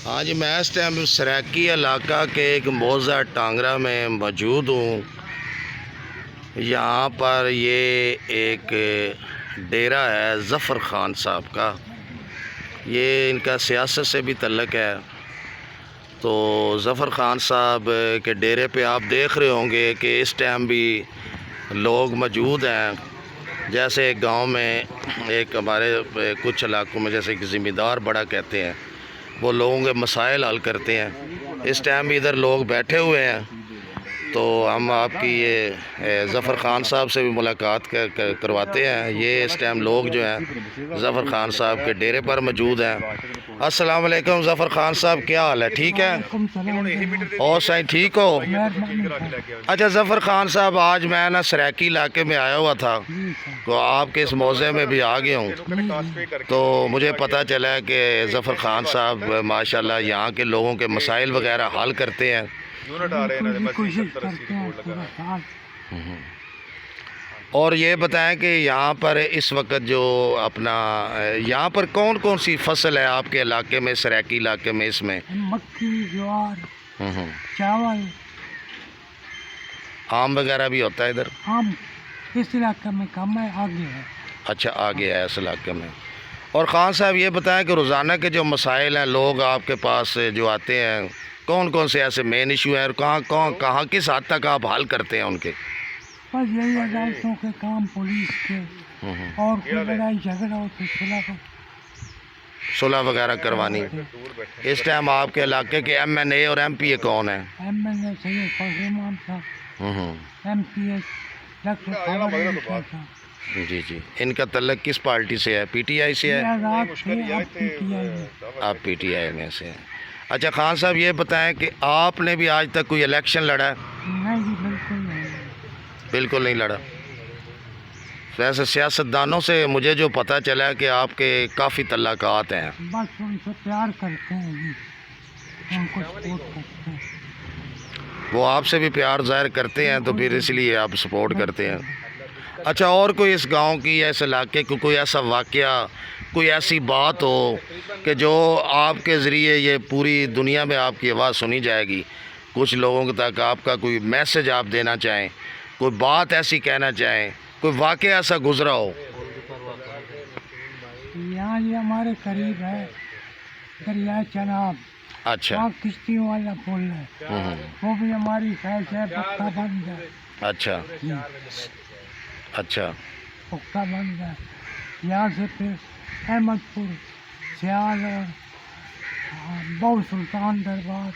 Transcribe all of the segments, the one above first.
ہاں جی، میں اس ٹائم سریکی علاقہ کے ایک موضع ٹانگرا میں موجود ہوں۔ یہاں پر یہ ایک ڈیرہ ہے ظفر خان صاحب کا، یہ ان کا سیاست سے بھی تعلق ہے۔ تو ظفر خان صاحب کے ڈیرے پہ آپ دیکھ رہے ہوں گے کہ اس ٹائم بھی لوگ موجود ہیں۔ جیسے ایک گاؤں میں ایک ہمارے کچھ علاقوں میں جیسے کہ ذمہ دار بڑا کہتے ہیں، وہ لوگوں کے مسائل حل کرتے ہیں۔ اس ٹائم بھی ادھر لوگ بیٹھے ہوئے ہیں، تو ہم آپ کی یہ ظفر خان صاحب سے بھی ملاقات کرواتے ہیں۔ یہ اس ٹائم لوگ جو ہیں ظفر خان صاحب کے ڈیرے پر موجود ہیں۔ السلام علیکم ظفر خان صاحب، کیا حال ہے؟ ٹھیک ہے؟ اور صحیح ٹھیک ہو؟ اچھا ظفر خان صاحب، آج میں نا سریکی علاقے میں آیا ہوا تھا، تو آپ کے اس موضع میں بھی آ گیا ہوں، تو مجھے پتہ چلا ہے کہ ظفر خان صاحب ماشاءاللہ یہاں کے لوگوں کے مسائل وغیرہ حل کرتے ہیں۔ اور یہ بتائیں کہ یہاں پر اس وقت جو اپنا یہاں پر کون کون سی فصل ہے آپ کے علاقے میں، سریکی علاقے میں؟ اس میں مکئی، جوار، چاول، آم وغیرہ بھی ہوتا ہے ادھر؟ آم اس علاقے میں کم ہے، آگے ہے۔ اچھا، آگے ہے اس علاقے میں۔ اور خان صاحب یہ بتائیں کہ روزانہ کے جو مسائل ہیں، لوگ آپ کے پاس جو آتے ہیں، کون کون سے ایسے مین ایشو ہیں، اور کہاں کس حد تک آپ حل کرتے ہیں ان کے؟ بس یہی عدالتوں کے کام، پولیس کے، اور کوئی لڑائی جھگڑا ہو تو صلح وغیرہ کروانی۔ اس ٹائم آپ کے علاقے کے ایم این اے اور ایم پی اے کون ہیں؟ ایم این اے سید فضل امام صاحب، ایم پی اے ڈاکٹر خبر علی شاہ صاحب۔ جی جی، ان کا تعلق کس پارٹی سے ہے؟ پی ٹی آئی سے ہے؟ آزاد تھے، اب پی ٹی آئی میں۔ آپ پی ٹی آئی میں سے ہیں۔ اچھا خان صاحب یہ بتائیں کہ آپ نے بھی آج تک کوئی الیکشن لڑا ہے؟ نہیں جی، بالکل نہیں۔ بالکل نہیں لڑا۔ ویسے سیاستدانوں سے مجھے جو پتہ چلا ہے کہ آپ کے کافی تعلقات ہیں۔ بس ان سے پیار کرتے ہیں جی، ان کو سپورٹ کرتے ہیں۔ وہ آپ سے بھی پیار ظاہر کرتے ہیں، تو پھر اس لیے آپ سپورٹ کرتے ہیں۔ اچھا، اور کوئی اس گاؤں کی یا اس علاقے کو کوئی ایسا واقعہ، کوئی ایسی بات ہو کہ جو آپ کے ذریعے یہ پوری دنیا میں آپ کی آواز سنی جائے گی، کچھ لوگوں تک آپ کا کوئی میسج آپ دینا چاہیں، کوئی بات ایسی کہنا چاہیں، کوئی واقعہ ایسا گزرا ہو؟ یہاں یہ ہمارے قریب ہے دریائے چناب، اچھا وہاں کشتیوں والا پل ہے، وہ بھی ہماری خواہش ہے پختہ بن جائے۔ اچھا اچھا پختہ بن جائے، یہاں سے پھر احمد پور، سیال اور بہو سلطان دربار،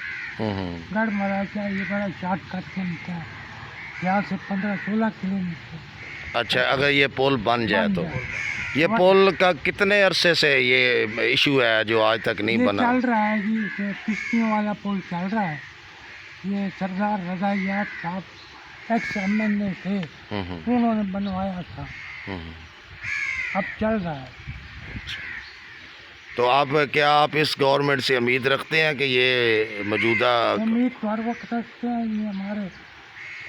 گڑھ مراجہ، یہ بڑا شارٹ کٹ بنتا ہے یہاں سے 15-16 کلومیٹر۔ اچھا، اگر یہ پل بن جائے تو یہ پل کا کتنے عرصے سے یہ ایشو ہے جو آج تک نہیں بنا؟ چل رہا ہے جی، کشتیوں والا پل چل رہا ہے۔ یہ سردار رضائیات صاحب ایکس ایم این اے تھے، انہوں نے بنوایا تھا، اب چل رہا ہے۔ تو کیا آپ اس گورنمنٹ سے امید رکھتے ہیں کہ یہ موجودہ؟ امید تو ہر وقت رکھتے ہیں، یہ ہمارے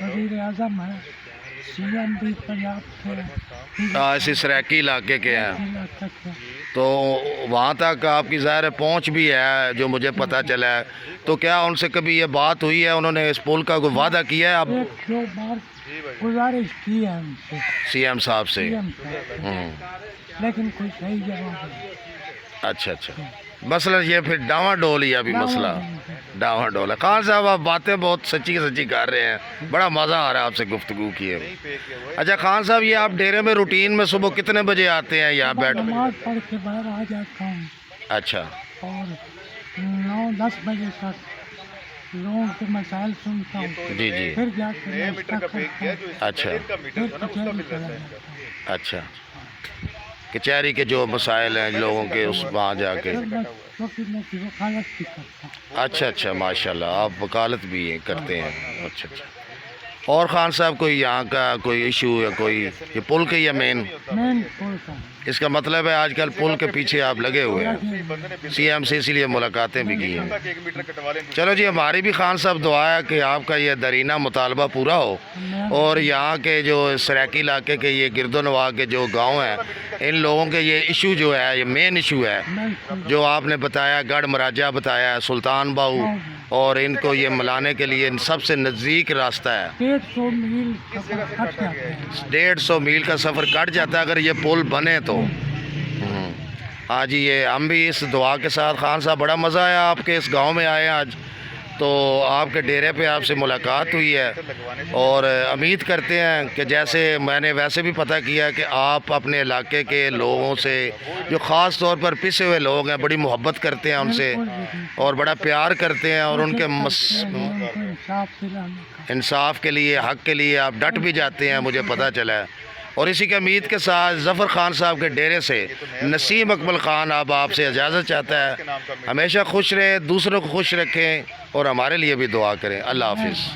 وزیر اعظم ہیں، سی ایم بھی پنجاب کے، اسی سریکی علاقے کے ہیں، علاقے کے۔ تو وہاں تک آپ کی ظاہر پہنچ بھی ہے جو مجھے پتہ چلا ہے، تو کیا ان سے کبھی یہ بات ہوئی ہے، انہوں نے اس پل کا کوئی وعدہ کیا ہے؟ اب ایک دو بار گزارش کی ہے ان سے، سی ایم صاحب سے؟ لیکن کوئی صحیح جواب نہیں۔ اچھا اچھا، مسئلہ یہ پھر ڈاواں ڈول ہی ابھی مسئلہ ڈاواں ڈول ہے۔ خان صاحب آپ باتیں بہت سچی سچی کر رہے ہیں، بڑا مزہ آ رہا ہے آپ سے گفتگو کیے۔ اچھا خان صاحب، یہ آپ ڈیرے میں روٹین میں صبح کتنے بجے آتے ہیں یہاں بیٹھ؟ نماز پڑھ کے باہر آ جاتا ہوں، اچھا، اور 9-10 بجے تک لوگوں کے مسائل سنتا ہوں، جی جی، پھر جا کے ناشتہ کرتا ہوں، اچھا پھر کچہری چلا جاتا ہوں۔ اچھا، کچہری کے جو مسائل ہیں لوگوں کے، اس وہاں جا کے؟ پھر میں وکیلوں کی وکالت بھی کرتا ہوں۔ اچھا اچھا، ماشاء اللہ، آپ وکالت بھی کرتے ہیں؟ اچھا اچھا، اور خان صاحب کوئی یہاں کا کوئی ایشو یا کوئی یہ پل کے یا مین مین پل کا اس کا مطلب ہے آج کل پل کے پیچھے آپ لگے ہوئے ہیں سی ایم سے اسی لیے ملاقاتیں بھی کی ہیں چلو جی ہماری بھی خان صاحب دعا ہے کہ آپ کا یہ درینہ مطالبہ پورا ہو اور یہاں کے جو سریکی علاقے کے یہ گرد و نواح کے جو گاؤں ہیں ان لوگوں کے یہ ایشو جو ہے یہ مین ایشو ہے جو آپ نے بتایا گڑھ مراجہ بتایا سلطان باؤ اور ان کو یہ ملانے کے لیے سب سے نزدیک راستہ ہے 150 میل سفر کٹ جاتا ہے 150 میل کا سفر کٹ جاتا ہے اگر یہ پل بنے تو ہاں جی یہ ہم بھی اس دعا کے ساتھ خان صاحب بڑا مزہ آیا آپ کے اس گاؤں میں آئے ہیں آج تو آپ کے ڈیرے پہ آپ سے ملاقات ہوئی ہے اور امید کرتے ہیں کہ جیسے میں نے ویسے بھی پتہ کیا کہ آپ اپنے علاقے کے لوگوں سے جو خاص طور پر پسے ہوئے لوگ ہیں بڑی محبت کرتے ہیں ان سے اور بڑا پیار کرتے ہیں اور ان کے انصاف کے لیے حق کے لیے آپ ڈٹ بھی جاتے ہیں مجھے پتہ چلا ہے اور اسی کے امید کے ساتھ ظفر خان صاحب کے ڈیرے سے نسیم اکمل خان اب آپ سے اجازت چاہتا ہے ہمیشہ خوش رہیں دوسروں کو خوش رکھیں اور ہمارے لیے بھی دعا کریں اللہ حافظ